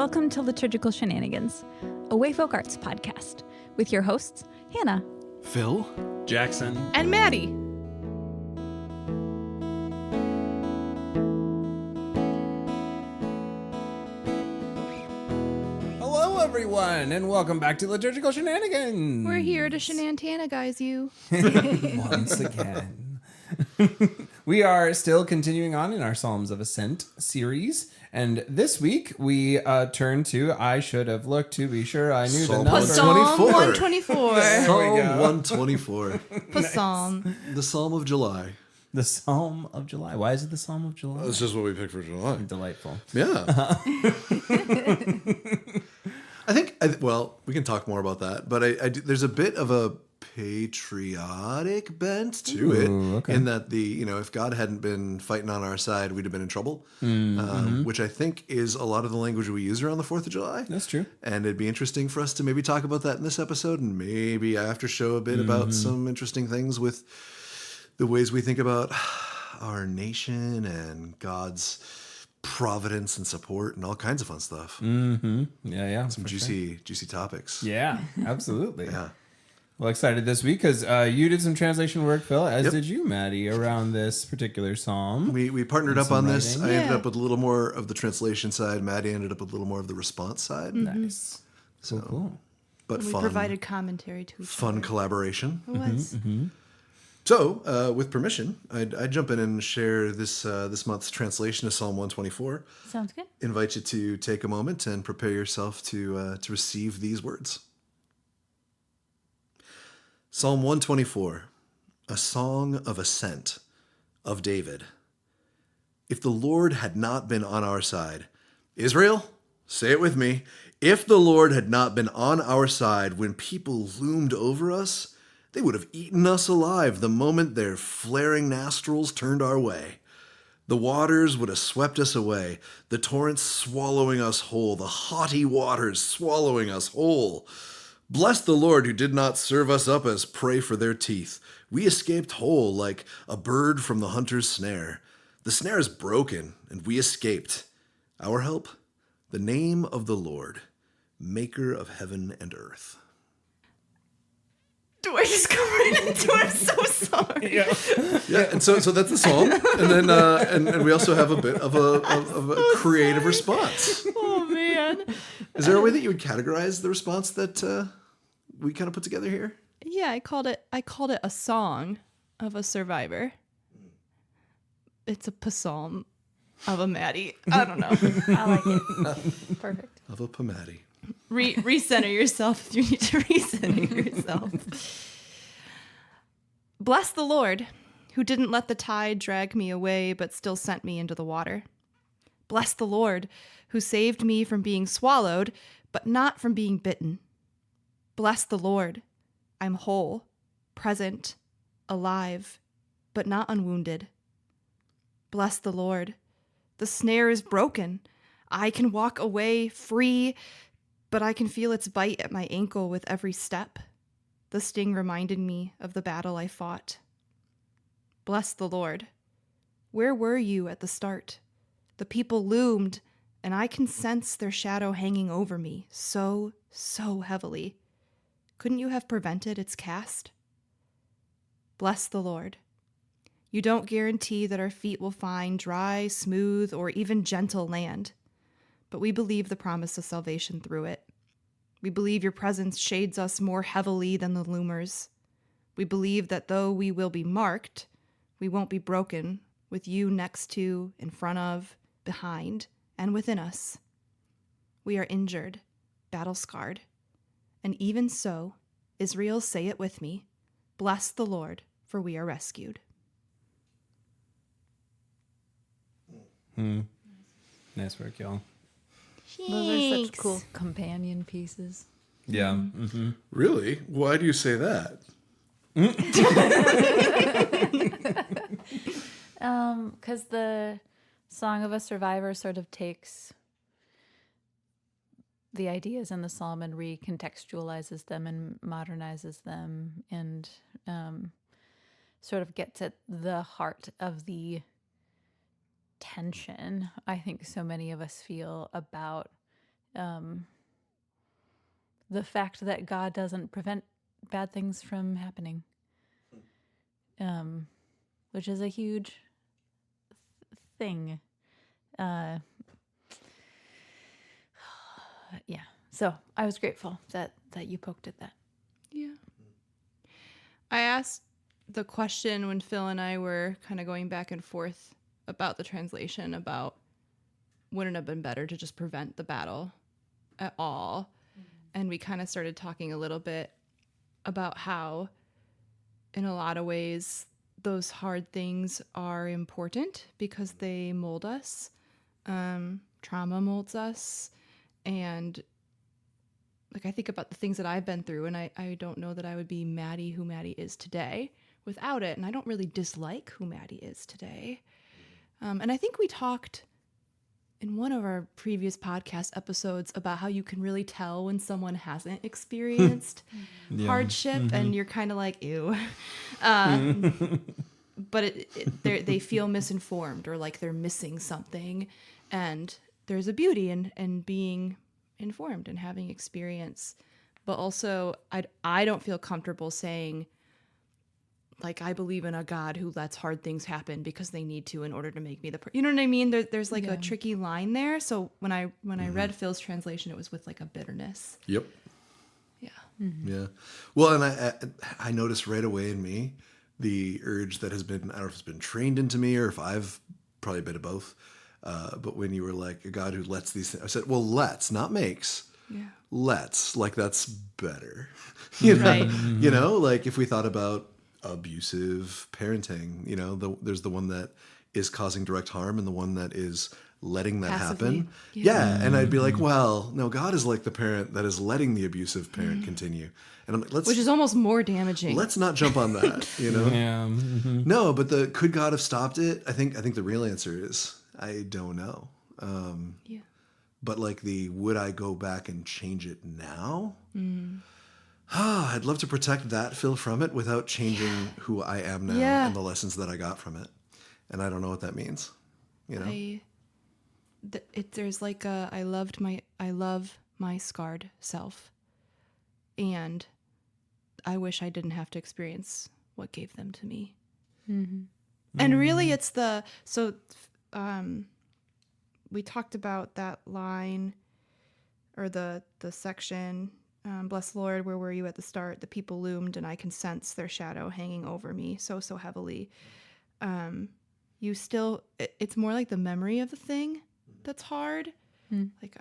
Welcome to Liturgical Shenanigans, a Wayfolk Arts podcast, with your hosts, Hannah, Phil, Jackson, and Maddie. Hello, everyone, and welcome back to Liturgical Shenanigans. We're here to shenanigans you. Once again. We are still continuing on in our Psalms of Ascent series, and this week we turn to I should have looked to be sure I knew Psalm the number. Psalm 124. 124. Psalm we go. 124. Psalm. The Psalm of July. The Psalm of July. Why is it the Psalm of July? That's just what we picked for July. Delightful. Yeah. I think, well, we can talk more about that, but there's a bit of a patriotic bent to it, okay. in that if God hadn't been fighting on our side, we'd have been in trouble, which I think is a lot of the language we use around the 4th of July. That's true. And it'd be interesting for us to maybe talk about that in this episode, and maybe after show a bit about some interesting things with the ways we think about our nation and God's providence and support and all kinds of fun stuff. Yeah. Some juicy topics. Yeah, absolutely. Yeah. Well, excited this week because you did some translation work, Phil, as Yep. did you, Maddie, around this particular psalm. We partnered up some on this. writing. I ended Yeah. up with a little more of the translation side. Maddie ended up with a little more of the response side. Nice. So cool. But We fun. provided commentary to each Fun other. collaboration. It was. So, with permission, I'd jump in and share this month's translation of Psalm 124. Sounds good. Invite you to take a moment and prepare yourself to receive these words. Psalm 124, a song of ascent of David. If the Lord had not been on our side, Israel, say it with me. If the Lord had not been on our side when people loomed over us, they would have eaten us alive the moment their flaring nostrils turned our way. The waters would have swept us away, the torrents swallowing us whole, the haughty waters swallowing us whole. Bless the Lord who did not serve us up as prey for their teeth. We escaped whole like a bird from the hunter's snare. The snare is broken, and we escaped. Our help, the name of the Lord, maker of heaven and earth. Do I just go right into it? I'm so sorry. Yeah, and so that's the psalm, and then and we also have a bit of a creative response. Oh, man. Is there a way that you would categorize the response that we kind of put together here? Yeah, I called it a song of a survivor. It's a psalm of a Maddie. I don't know. I like it. Perfect. Of a Pamati. Recenter yourself if you need to recenter yourself. Bless the Lord, who didn't let the tide drag me away, but still sent me into the water. Bless the Lord, who saved me from being swallowed, but not from being bitten. Bless the Lord, I'm whole, present, alive, but not unwounded. Bless the Lord, the snare is broken. I can walk away free, but I can feel its bite at my ankle with every step. The sting reminded me of the battle I fought. Bless the Lord. Where were you at the start? The people loomed, and I can sense their shadow hanging over me so heavily. Couldn't you have prevented its cast? Bless the Lord. You don't guarantee that our feet will find dry, smooth, or even gentle land, but we believe the promise of salvation through it. We believe your presence shades us more heavily than the loomers. We believe that though we will be marked, we won't be broken, with you next to, in front of, behind, and within us. We are injured, battle-scarred. And even so, Israel, say it with me, bless the Lord, for we are rescued. Nice work, y'all. Those are such cool companion pieces. Yeah. Really? Why do you say that? Because the Song of a Survivor sort of takes the ideas in the psalm and recontextualizes them and modernizes them and sort of gets at the heart of the tension I think so many of us feel about the fact that God doesn't prevent bad things from happening, which is a huge thing. Yeah. So I was grateful that you poked at that. Yeah. I asked the question when Phil and I were kind of going back and forth about the translation, about wouldn't it have been better to just prevent the battle at all? And we kind of started talking a little bit about how, in a lot of ways, those hard things are important because they mold us. Trauma molds us. And like I think about the things that I've been through, and I don't know that I would be Maddie who Maddie is today without it. And I don't really dislike who Maddie is today. And I think we talked in one of our previous podcast episodes about how you can really tell when someone hasn't experienced hardship, and you're kind of like, ew. But they feel misinformed, or like they're missing something. And there's a beauty in being informed and having experience. But also, I don't feel comfortable saying, like, I believe in a God who lets hard things happen because they need to in order to make me you know what I mean? There's like a tricky line there. So when I read Phil's translation, it was with like a bitterness. Yep. Yeah. Yeah. Well, and I noticed right away in me the urge that has been, I don't know if it's been trained into me or if I've probably a bit of both. But when you were like, a God who lets these things, I said, well, let's, not makes. Yeah. Let's, like, that's better. You know? Right. You know, like if we thought about abusive parenting, you know, there's the one that is causing direct harm and the one that is letting that Passively. happen. Yeah. And I'd be like, well, no, God is like the parent that is letting the abusive parent continue. And I'm like, Which is almost more damaging. let's not jump on that, you know? Yeah. No, but could God have stopped it? I think the real answer is I don't know. Yeah. But like would I go back and change it now? I'd love to protect that Phil from it without changing who I am now Yeah. and the lessons that I got from it. And I don't know what that means. You know? There's like I love my scarred self, and I wish I didn't have to experience what gave them to me. And really, it's we talked about that line, or the section, bless the Lord, where were you at the start? The people loomed, and I can sense their shadow hanging over me so heavily. It's more like the memory of the thing that's hard. Like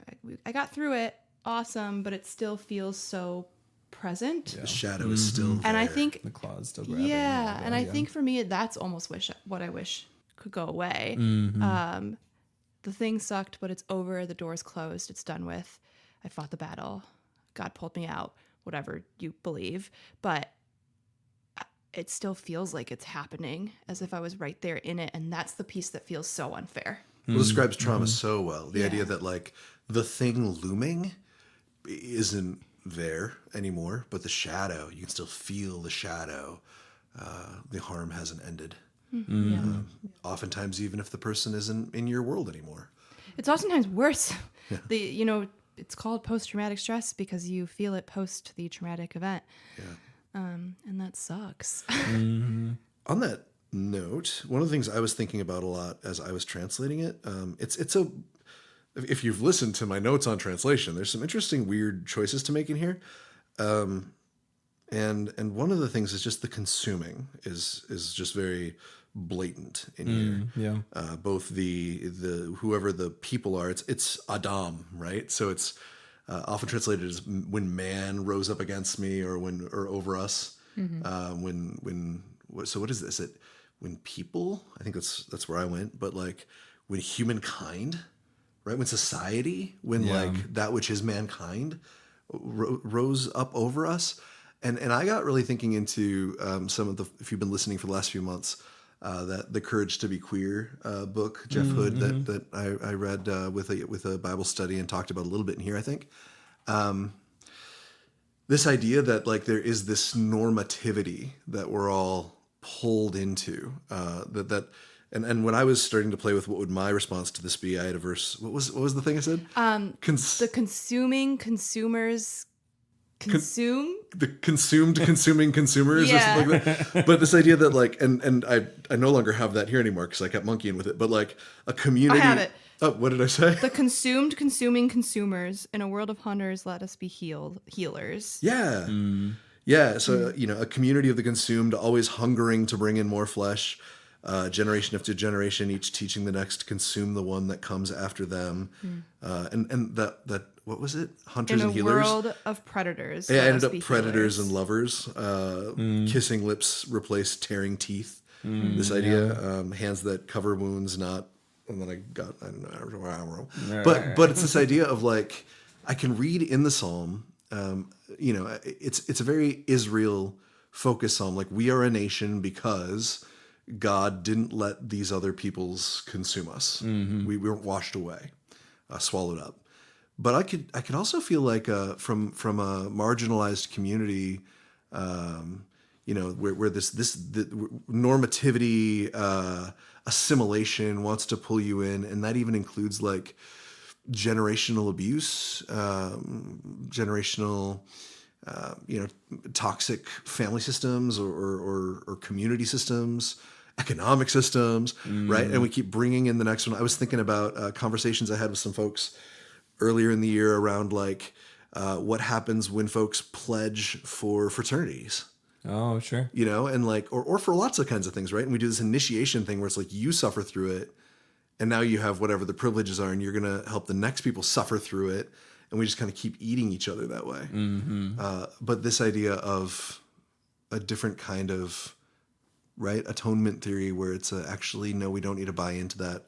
I got through it, awesome, but it still feels so present. The shadow is still there. And I think The claw's still grabbing. yeah, and I think for me that's almost what I wish could go away. The thing sucked, but it's over. The door's closed. It's done with. I fought the battle. God pulled me out. Whatever you believe, but it still feels like it's happening, as if I was right there in it, and that's the piece that feels so unfair. Well, describes trauma so well. The Yeah. idea that like the thing looming isn't there anymore, but the shadow, you can still feel the shadow. The harm hasn't ended. Oftentimes, even if the person isn't in your world anymore. It's oftentimes worse. It's called post-traumatic stress because you feel it post the traumatic event. And that sucks. On that note, one of the things I was thinking about a lot as I was translating it, if you've listened to my notes on translation, there's some interesting, weird choices to make in here. And one of the things is just the consuming is just very blatant in here. Both the whoever the people are, it's Adam, right? So it's often translated as when man rose up against me, or over us. So what is this? When people, I think that's where I went, but like when humankind, right? When society, like that which is mankind rose up over us. And I got really thinking into some of if you've been listening for the last few months, that The Courage to Be Queer book, Jeff Hood, that I read with a Bible study and talked about a little bit in here, I think. This idea that like there is this normativity that we're all pulled into, And when I was starting to play with what would my response to this be, I had a verse. What was the thing I said? The consuming consumers consume. The consumed consuming consumers or Yeah. something like that. But this idea that like, and I no longer have that here anymore because I kept monkeying with it. But like a community. I have it. Oh, what did I say? The consumed consuming consumers. In a world of hunters, let us be healers. Yeah. Yeah. So, a community of the consumed, always hungering to bring in more flesh, generation after generation, each teaching the next to consume the one that comes after them. And that, what was it? Hunters In and a healers. world of predators. Yeah, let I ended us up be predators healers. and lovers. Kissing lips replaced tearing teeth. This idea, hands that cover wounds, not. And then I don't know. But it's this idea of like, I can read in the psalm. It's a very Israel focused psalm. Like, we are a nation because God didn't let these other peoples consume us. We weren't washed away, swallowed up. But I could also feel like from a marginalized community, where the normativity, assimilation wants to pull you in, and that even includes like generational abuse, generational, toxic family systems or community systems, economic systems, right? And we keep bringing in the next one. I was thinking about conversations I had with some folks earlier in the year around like what happens when folks pledge for fraternities. Oh, sure. And like, or for lots of kinds of things, right? And we do this initiation thing where it's like you suffer through it, and now you have whatever the privileges are, and you're going to help the next people suffer through it, and we just kind of keep eating each other that way. But this idea of a different kind of, right, atonement theory where it's actually, no, we don't need to buy into that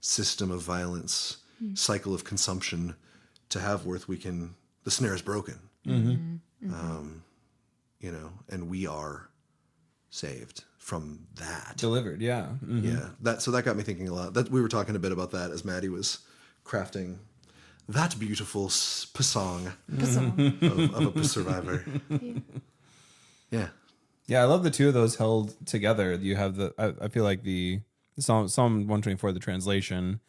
system of violence, cycle of consumption to have worth. The snare is broken. And we are saved from that. Delivered, yeah. Yeah. That got me thinking a lot. That we were talking a bit about that as Maddie was crafting that beautiful song of a survivor. Yeah. Yeah, I love the two of those held together. You have I feel like the Psalm 124, the translation,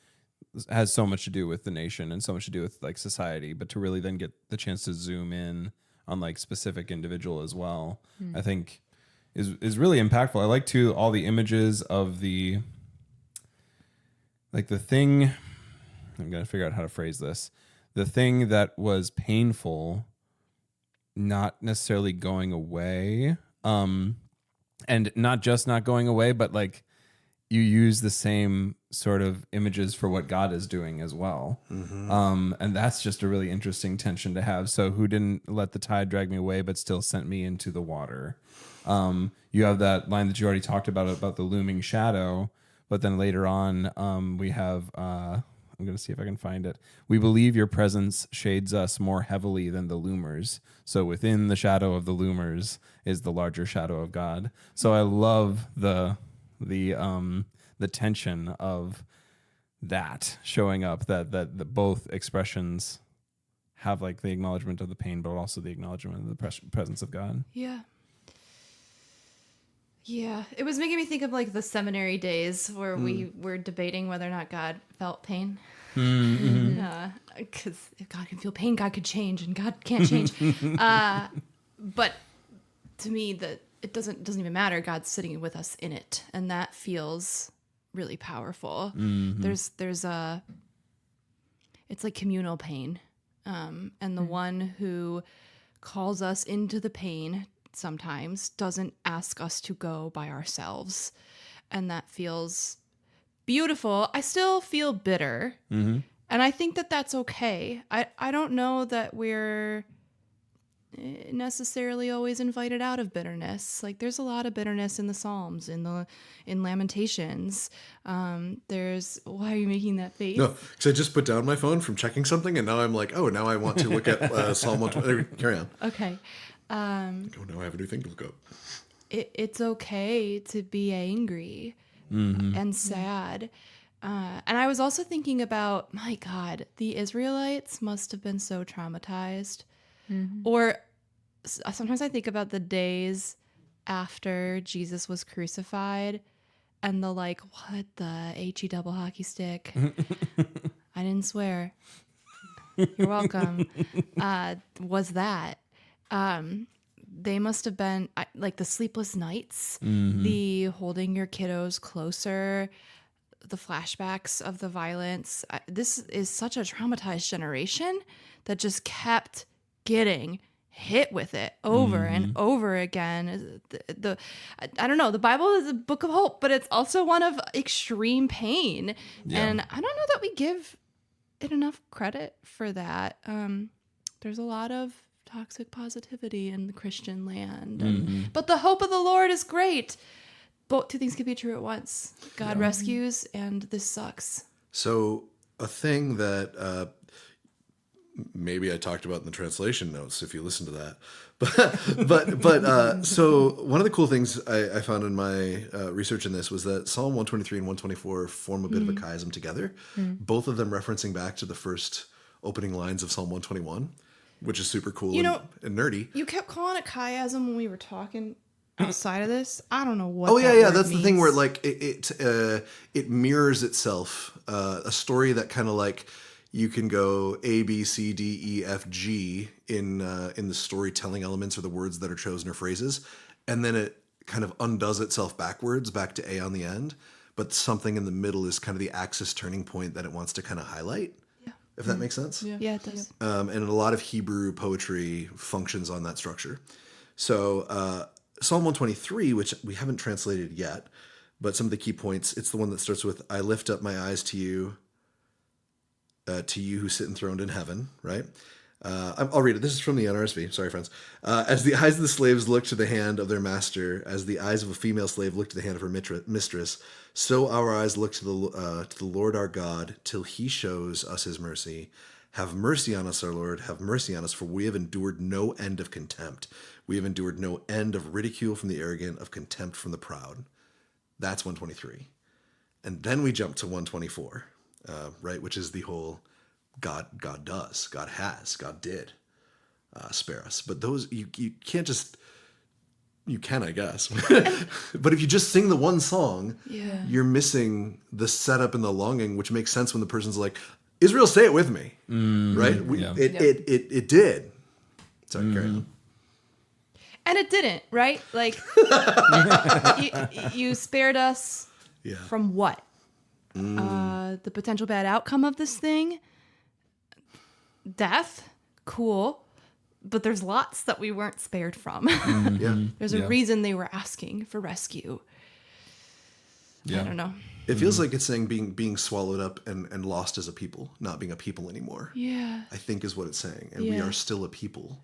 has so much to do with the nation and so much to do with like society, but to really then get the chance to zoom in on like specific individual as well, I think is really impactful. I like too all the images of the thing. I'm gonna figure out how to phrase this. The thing that was painful, not necessarily going away, and not just not going away, but like you use the same sort of images for what God is doing as well. And that's just a really interesting tension to have. So who didn't let the tide drag me away, but still sent me into the water? You have that line that you already talked about the looming shadow, but then later on, we have, I'm going to see if I can find it. We believe your presence shades us more heavily than the loomers. So within the shadow of the loomers is the larger shadow of God. So I love the tension of that showing up, that both expressions have like the acknowledgement of the pain, but also the acknowledgement of the presence of God. Yeah. Yeah. It was making me think of like the seminary days where we were debating whether or not God felt pain. Because if God can feel pain, God could change, and God can't change. But to me, it doesn't even matter. God's sitting with us in it, and that feels really powerful. There's it's like communal pain, and the one who calls us into the pain sometimes doesn't ask us to go by ourselves, and that feels beautiful. I still feel bitter, and I think that that's okay. I don't know that we're necessarily always invited out of bitterness. Like there's a lot of bitterness in the Psalms, in Lamentations. There's, why are you making that face? No, because I just put down my phone from checking something, and now I'm like, oh, now I want to look at Psalm 120. Carry on. Okay. Oh, now I have a new thing to look up. It's okay to be angry and sad. And I was also thinking about, my God, the Israelites must have been so traumatized. Or sometimes I think about the days after Jesus was crucified and the like, what the HE double hockey stick? I didn't swear. You're welcome. Was that. They must have been like the sleepless nights, the holding your kiddos closer, the flashbacks of the violence. This is such a traumatized generation that just kept getting hit with it over and over again. I don't know, the Bible is a book of hope, but it's also one of extreme pain. Yeah. And I don't know that we give it enough credit for that. There's a lot of toxic positivity in the Christian land. But the hope of the Lord is great. Both two things can be true at once. God rescues, and this sucks. So a thing that maybe I talked about in the translation notes, if you listen to that, but so one of the cool things I found in my research in this was that Psalm 123 and 124 form a bit of a chiasm together, both of them referencing back to the first opening lines of Psalm 121, which is super cool and nerdy. You kept calling it chiasm when we were talking outside of this. I don't know what. Oh yeah, word that's means. the thing where like it mirrors itself. A story that kind of like you can go A, B, C, D, E, F, G in the storytelling elements or the words that are chosen or phrases, and then it kind of undoes itself backwards back to A on the end. But something in the middle is kind of the axis turning point that it wants to kind of highlight. Yeah. If that makes sense. Yeah, it does. And a lot of Hebrew poetry functions on that structure. So Psalm 123, which we haven't translated yet, but some of the key points, it's the one that starts with, I lift up my eyes to you who sit enthroned in heaven, right? I'll read it. This is from the NRSV. Sorry, friends. As the eyes of the slaves look to the hand of their master, as the eyes of a female slave look to the hand of her mistress, so our eyes look to the Lord our God till he shows us his mercy. Have mercy on us, our Lord. Have mercy on us, for we have endured no end of contempt. We have endured no end of ridicule from the arrogant, of contempt from the proud. That's 123. And then we jump to 124, right? Which is the whole God does, God has, God did spare us. But those, you can't just, you can, I guess. But if you just sing the one song, you're missing the setup and the longing, which makes sense when the person's like, Israel, say it with me, right? It did. Sorry, carry on. And it didn't, right? Like, you spared us from what? The potential bad outcome of this thing? Death? Cool. But there's lots that we weren't spared from. There's a reason they were asking for rescue. I don't know. It feels like it's saying being swallowed up and lost as a people, not being a people anymore. Yeah. I think is what it's saying. And we are still a people.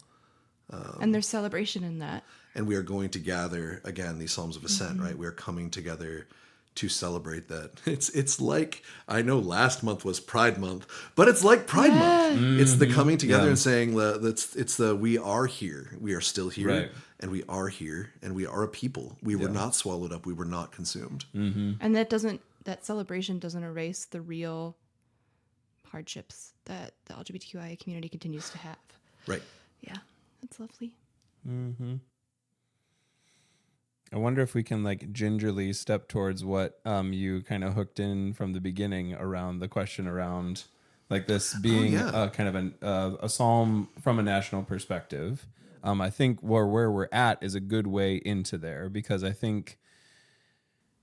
And there's celebration in that. And we are going to gather, again, these Psalms of Ascent, right? We are coming together to celebrate that. It's like, I know last month was Pride Month, but it's like Pride Month. It's the coming together and saying, we are here. We are still here. Right. And we are here. And we are a people. We were not swallowed up. We were not consumed. And that celebration doesn't erase the real hardships that the LGBTQIA community continues to have. Right. Yeah. That's lovely. I wonder if we can like gingerly step towards what you kind of hooked in from the beginning around the question around like this being kind of a psalm from a national perspective. I think where we're at is a good way into there, because I think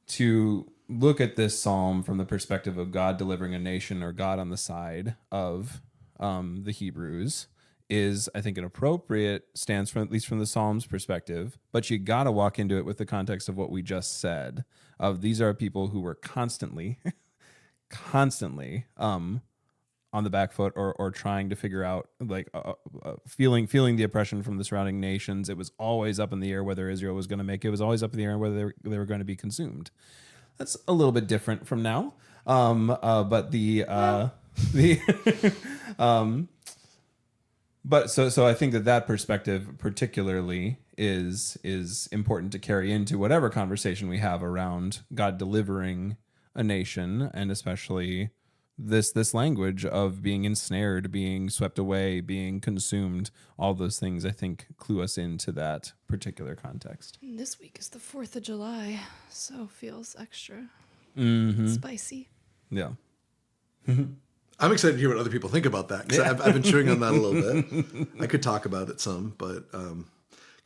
to look at this psalm from the perspective of God delivering a nation or God on the side of the Hebrews is, I think, an appropriate stance from, at least from the Psalms perspective, but you got to walk into it with the context of what we just said, of these are people who were constantly on the back foot or trying to figure out, like, feeling the oppression from the surrounding nations. It was always up in the air whether Israel was going to make it. It was always up in the air whether they were going to be consumed. That's a little bit different from now. But But so I think that perspective particularly is important to carry into whatever conversation we have around God delivering a nation, and especially this language of being ensnared, being swept away, being consumed. All those things, I think, clue us into that particular context. This week is the 4th of July, so feels extra spicy. Yeah. I'm excited to hear what other people think about that, because I've been chewing on that a little bit. I could talk about it some, but kind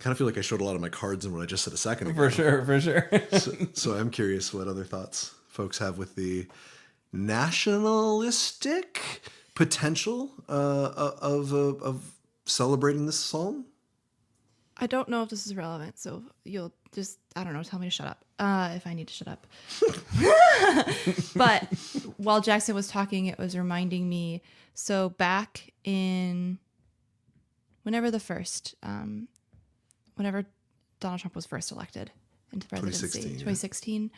of feel like I showed a lot of my cards in what I just said a second ago. For sure. So I'm curious what other thoughts folks have with the nationalistic potential of celebrating this psalm. I don't know if this is relevant, so you'll just, I don't know, tell me to shut up if I need to shut up. But while Jackson was talking, it was reminding me, so back in whenever Donald Trump was first elected into presidency, 2016.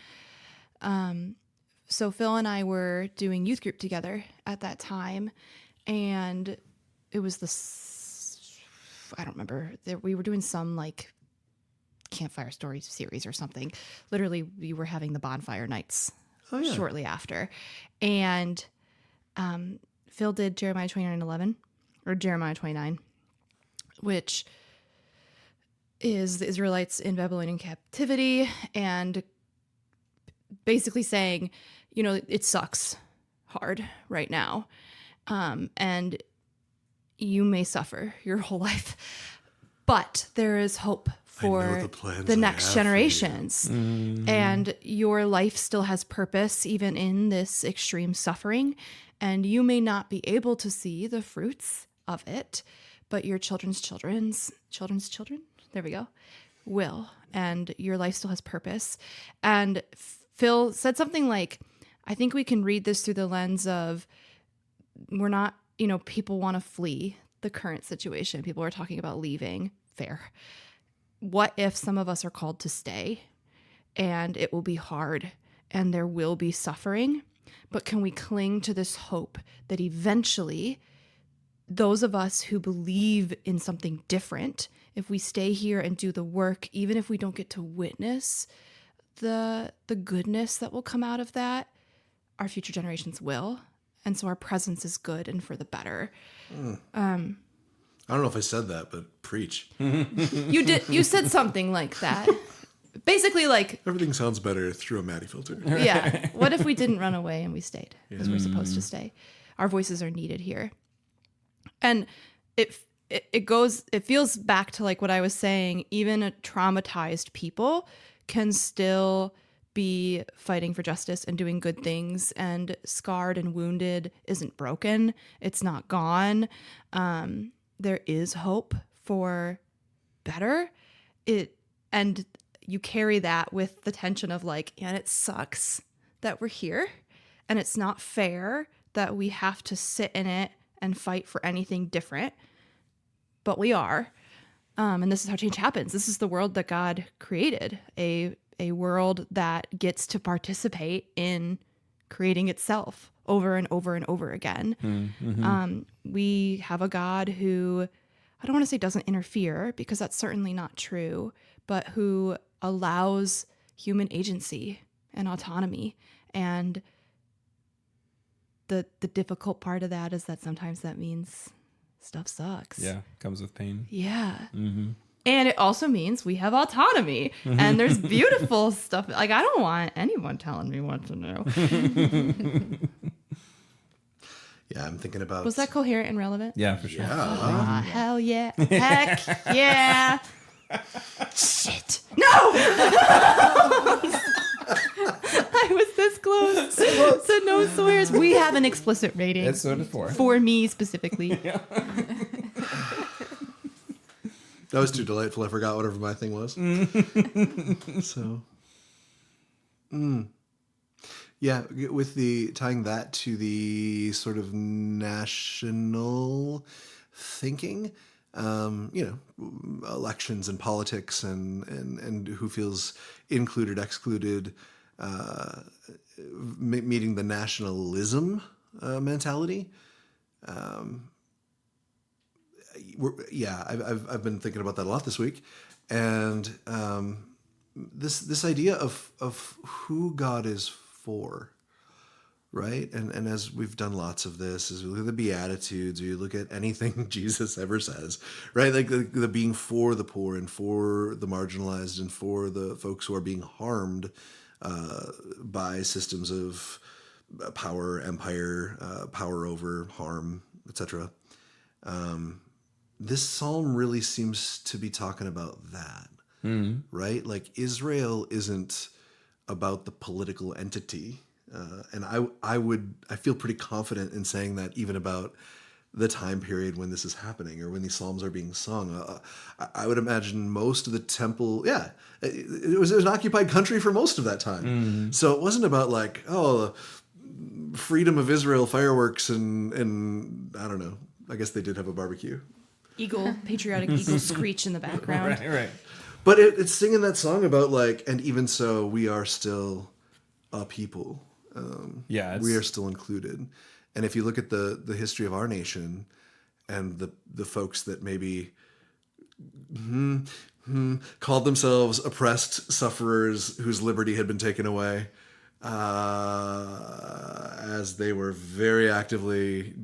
So Phil and I were doing youth group together at that time, and it was I don't remember, we were doing some like campfire story series or something. Literally, we were having the bonfire nights shortly after. And Phil did Jeremiah 29:11 or Jeremiah 29, which is the Israelites in Babylonian captivity, and basically saying, you know, it sucks hard right now. And you may suffer your whole life, but there is hope for the next generations. And your life still has purpose, even in this extreme suffering. And you may not be able to see the fruits of it, but your children's children, there we go, will. And your life still has purpose. And Phil said something like, I think we can read this through the lens of, we're not, you know, people want to flee the current situation. People are talking about leaving. Fair. What if some of us are called to stay, and it will be hard and there will be suffering, but can we cling to this hope that eventually those of us who believe in something different, if we stay here and do the work, even if we don't get to witness the goodness that will come out of that, our future generations will. And so our presence is good and for the better. I don't know if I said that, but preach. You did. You said something like that. Basically, like, Everything sounds better through a Maddie filter. yeah. What if we didn't run away and we stayed because we're supposed to stay? Our voices are needed here. And it feels back to like what I was saying. Even a traumatized people can still be fighting for justice and doing good things, and scarred and wounded isn't broken. It's not gone. There is hope for better. And you carry that with the tension of like, and it sucks that we're here, and it's not fair that we have to sit in it and fight for anything different, but we are. And this is how change happens. This is the world that God created, a world that gets to participate in creating itself over and over and over again. We have a God who, I don't want to say doesn't interfere, because that's certainly not true, but who allows human agency and autonomy. And the difficult part of that is that sometimes that means stuff sucks. Yeah, comes with pain. Yeah. And it also means we have autonomy, and there's beautiful stuff. Like, I don't want anyone telling me what to do. Yeah, I'm thinking about... Was that coherent and relevant? Yeah, for sure. Yeah. Hell yeah. Heck yeah. Shit. No! I was this close. So no swears. We have an explicit rating. That's what it's for. For me specifically. That was too delightful. I forgot whatever my thing was. So, yeah, with the tying that to the sort of national thinking, elections and politics and who feels included, excluded, meeting the nationalism mentality. I've been thinking about that a lot this week, and this idea of who God is for, right? And as we've done lots of this, as we look at the Beatitudes, or you look at anything Jesus ever says, right? Like the being for the poor and for the marginalized and for the folks who are being harmed by systems of power, empire, power over, harm, etc. This psalm really seems to be talking about that, right? Like Israel isn't about the political entity. And I feel pretty confident in saying that even about the time period when this is happening or when these psalms are being sung. I would imagine most of the temple, it was an occupied country for most of that time. So it wasn't about like, freedom of Israel fireworks and I don't know. I guess they did have a barbecue. Patriotic eagle screech in the background. Right. But it's singing that song about like, and even so, we are still a people. We are still included. And if you look at the history of our nation and the folks that maybe called themselves oppressed sufferers whose liberty had been taken away, as they were very actively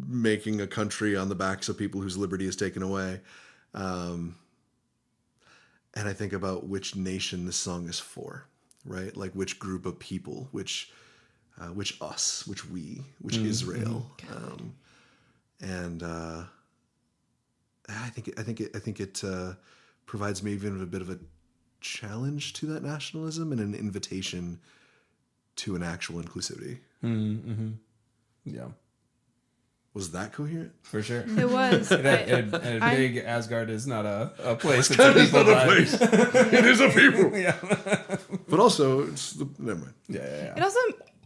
making a country on the backs of people whose liberty is taken away. And I think about which nation this song is for, right? Like which group of people, which us, which we, which Israel. I think it provides me even a bit of a challenge to that nationalism and an invitation to an actual inclusivity. Yeah. Was that coherent? For sure. It was. Big Asgard is not a place. It's Asgard a is people. not a place. It is a people. Yeah. But also, never mind. Yeah. It also,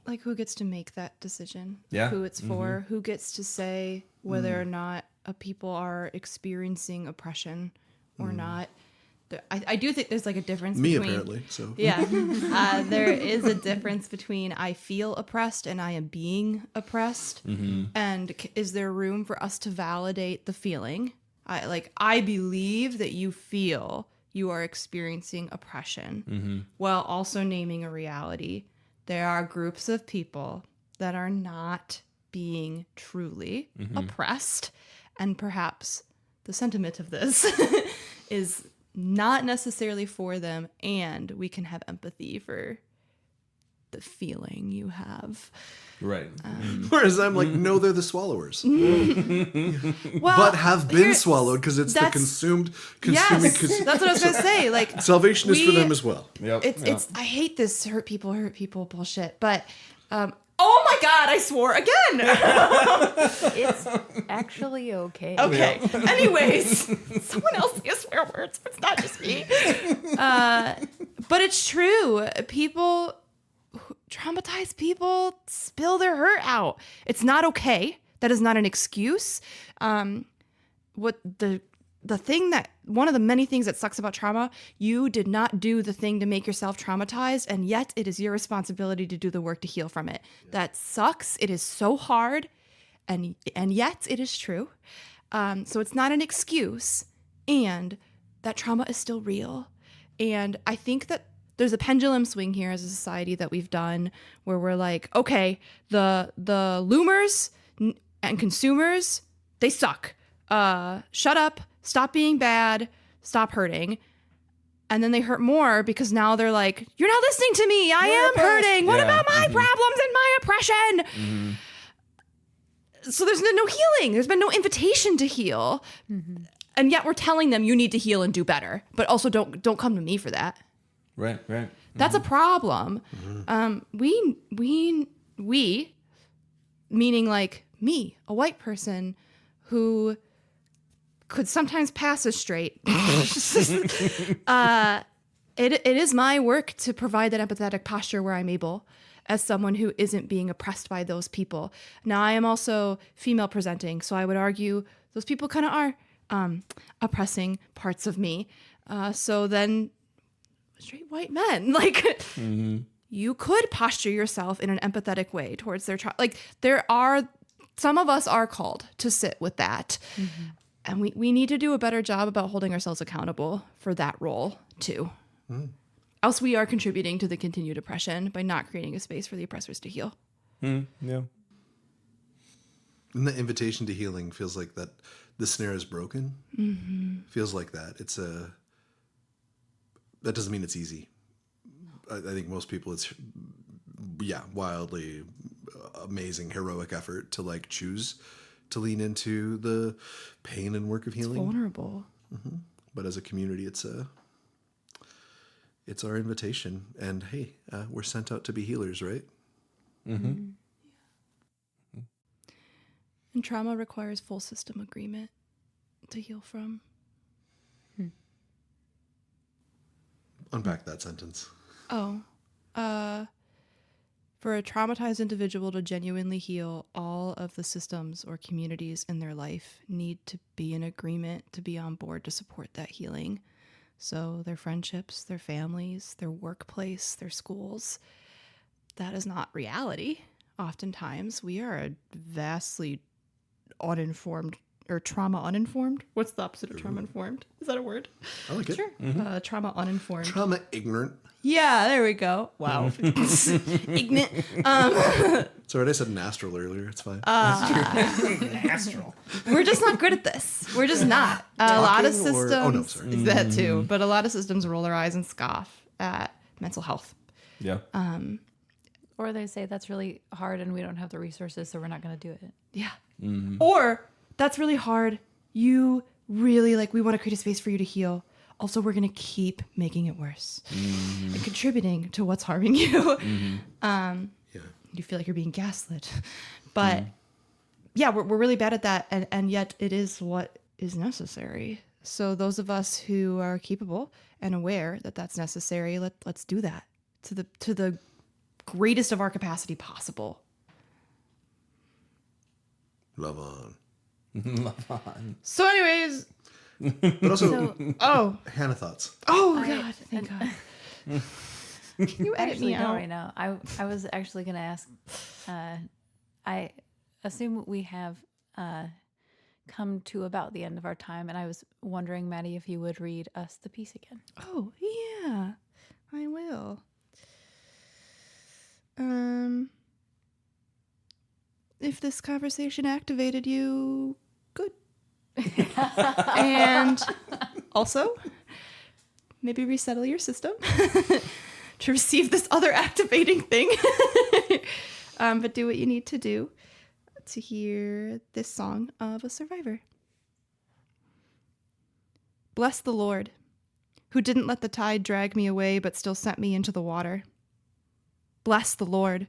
like, who gets to make that decision? Yeah. Who it's for? Who gets to say whether or not a people are experiencing oppression or not? I do think there's like a difference Me, between... apparently. So Yeah. There is a difference between I feel oppressed and I am being oppressed. And is there room for us to validate the feeling? I believe that you feel you are experiencing oppression while also naming a reality. There are groups of people that are not being truly oppressed. And perhaps the sentiment of this is not necessarily for them, and we can have empathy for the feeling you have. Right. whereas I'm like, no, they're the swallowers, Well, but have been swallowed because it's the that's- consuming. Yes, that's what I was gonna say. Like Salvation is for we- them as well. Yep. it's I hate this hurt people bullshit, but oh my god, I swore again. It's actually okay. Okay. Anyways, someone else say swear words. It's not just me. But it's true. Traumatized people spill their hurt out. It's not okay. That is not an excuse. What the thing that one of the many things that sucks about trauma, you did not do the thing to make yourself traumatized, and yet it is your responsibility to do the work to heal from it. That sucks. It is so hard, and yet it is true. So it's not an excuse, and that trauma is still real. And I think that there's a pendulum swing here as a society that we've done where we're like, okay, the loomers and consumers, they suck. Shut up. Stop being bad. Stop hurting. And then they hurt more because now they're like, you're not listening to me. I am hurting. What about my problems and my oppression? So there's no healing. There's been no invitation to heal. And yet we're telling them you need to heal and do better. But also don't come to me for that. Right. That's a problem. We, meaning like me, a white person who could sometimes pass as straight. It is my work to provide that empathetic posture where I'm able, as someone who isn't being oppressed by those people. Now, I am also female presenting, so I would argue those people kind of are oppressing parts of me. So then straight white men, like, you could posture yourself in an empathetic way towards their child. Like, some of us are called to sit with that. And we need to do a better job about holding ourselves accountable for that role, too. Else we are contributing to the continued oppression by not creating a space for the oppressors to heal. Yeah. And the invitation to healing feels like that the snare is broken. Mm-hmm. Feels like that. That doesn't mean it's easy. I think most people, it's wildly amazing, heroic effort to like choose to lean into the pain and work of healing. It's vulnerable. Mm-hmm. But as a community, it's our invitation. And hey, we're sent out to be healers, right? Mm-hmm. And trauma requires full system agreement to heal from. Unpack that sentence. For a traumatized individual to genuinely heal, all of the systems or communities in their life need to be in agreement, to be on board to support that healing. So their friendships, their families, their workplace, their schools. That is not reality. Oftentimes, we are a vastly uninformed or trauma uninformed. What's the opposite of trauma informed? Is that a word? I like it. Sure. Trauma uninformed. Trauma ignorant. Yeah, there we go. Wow. Ignorant. It's all right. I said astral earlier. It's fine. Astral. We're just not good at this. We're just not. A lot of Talking or- systems. oh, no, sorry. That too. But a lot of systems roll their eyes and scoff at mental health. Yeah. Or they say that's really hard and we don't have the resources, so we're not going to do it. Yeah. Or that's really hard. You really we want to create a space for you to heal. Also, we're going to keep making it worse and contributing to what's harming you. You feel like you're being gaslit. But yeah, we're really bad at that. And yet it is what is necessary. So those of us who are capable and aware that that's necessary, let's do that to the greatest of our capacity possible. Love on. Love on. So anyways, But also, Hannah thoughts. oh God, thank God. Can you edit Actually, me no, out? right now. I was actually going to ask. I assume we have come to about the end of our time, and I was wondering, Maddie, if you would read us the piece again. Oh, yeah, I will. If this conversation activated you, good. And also, maybe resettle your system to receive this other activating thing. But do what you need to do to hear this song of a survivor. Bless the Lord, who didn't let the tide drag me away, but still sent me into the water. Bless the Lord,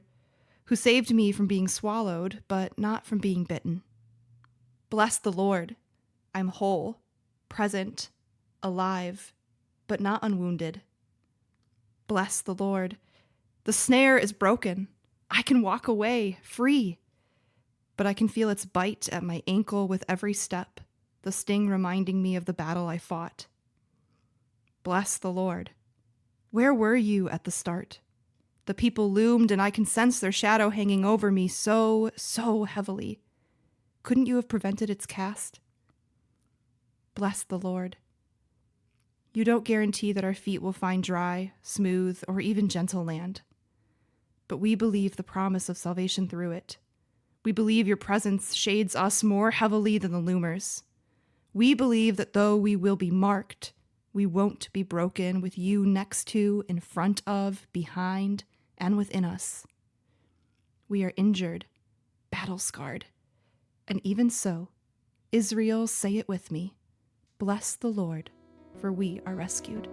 who saved me from being swallowed, but not from being bitten. Bless the Lord, I'm whole, present, alive, but not unwounded. Bless the Lord, the snare is broken. I can walk away, free, but I can feel its bite at my ankle with every step, the sting reminding me of the battle I fought. Bless the Lord. Where were you at the start? The people loomed, and I can sense their shadow hanging over me so heavily. Couldn't you have prevented its cast? Bless the Lord. You don't guarantee that our feet will find dry, smooth, or even gentle land. But we believe the promise of salvation through it. We believe your presence shades us more heavily than the loomers. We believe that though we will be marked, we won't be broken with you next to, in front of, behind, and within us. We are injured, battle-scarred. And even so, Israel, say it with me, bless the Lord, for we are rescued.